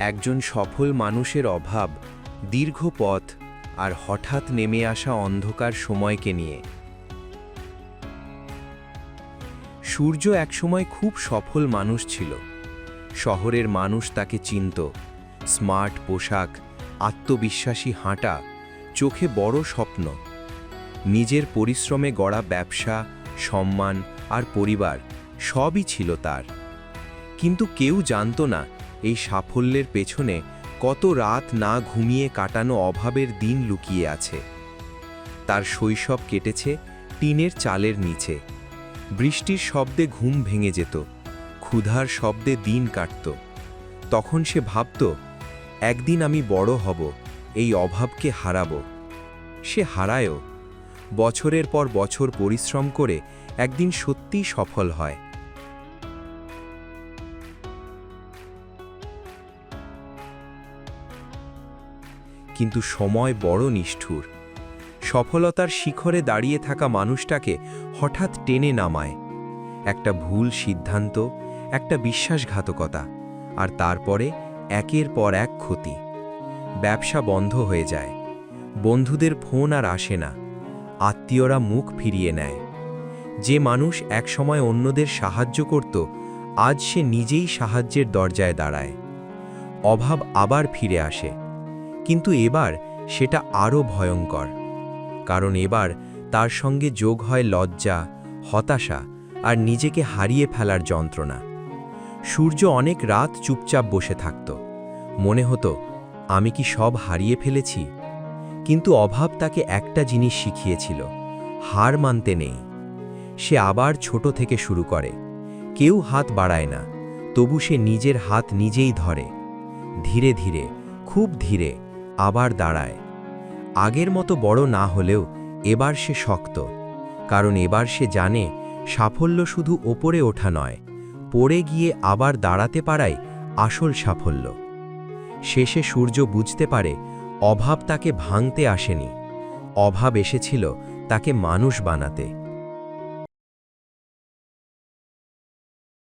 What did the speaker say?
একজন সফল মানুষের অভাব, দীর্ঘ পথ আর হঠাৎ নেমে আসা অন্ধকার সময়কে নিয়ে। সূর্য একসময় খুব সফল মানুষ ছিল। শহরের মানুষ তাকে চিনত। স্মার্ট পোশাক, আত্মবিশ্বাসী হাঁটা, চোখে বড় স্বপ্ন। নিজের পরিশ্রমে গড়া ব্যবসা, সম্মান আর পরিবার সবই ছিল তার। কিন্তু কেউ জানত না এই সাফল্যের পেছনে কত রাত না ঘুমিয়ে কাটানো অভাবের দিন লুকিয়ে আছে। তার শৈশব কেটেছে টিনের চালের নিচে। বৃষ্টির শব্দে ঘুম ভেঙে যেত, ক্ষুধার শব্দে দিন কাটত। তখন সে ভাবত, একদিন আমি বড় হব, এই অভাবকে হারাবো। সে হারায়ও। বছরের পর বছর পরিশ্রম করে একদিন সত্যিই সফল হয়। কিন্তু সময় বড় নিষ্ঠুর। সফলতার শিখরে দাঁড়িয়ে থাকা মানুষটাকে হঠাৎ টেনে নামায়। একটা ভুল সিদ্ধান্ত, একটা বিশ্বাসঘাতকতা, আর তারপরে একের পর এক ক্ষতি। ব্যবসা বন্ধ হয়ে যায়, বন্ধুদের ফোন আর আসে না, আত্মীয়রা মুখ ফিরিয়ে নেয়। যে মানুষ একসময় অন্যদের সাহায্য করত, আজ সে নিজেই সাহায্যের দরজায় দাঁড়ায়। অভাব আবার ফিরে আসে, কিন্তু এবার সেটা আরও ভয়ঙ্কর। কারণ এবার তার সঙ্গে যোগ হয় লজ্জা, হতাশা আর নিজেকে হারিয়ে ফেলার যন্ত্রণা। সূর্য অনেক রাত চুপচাপ বসে থাকত। মনে হতো, আমি কি সব হারিয়ে ফেলেছি? কিন্তু অভাব তাকে একটা জিনিস শিখিয়েছিল, হার মানতে নেই। সে আবার ছোট থেকে শুরু করে। কেউ হাত বাড়ায় না, তবু সে নিজের হাত নিজেই ধরে। ধীরে ধীরে, খুব ধীরে আবার দাঁড়ায়। আগের মতো বড় না হলেও এবার সে শক্ত। কারণ এবার সে জানে, সাফল্য শুধু ওপরে ওঠা নয়, পড়ে গিয়ে আবার দাঁড়াতে পারাই আসল সাফল্য। শেষে সূর্য বুঝতে পারে, অভাব তাকে ভাঙতে আসেনি, অভাব এসেছিল তাকে মানুষ বানাতে।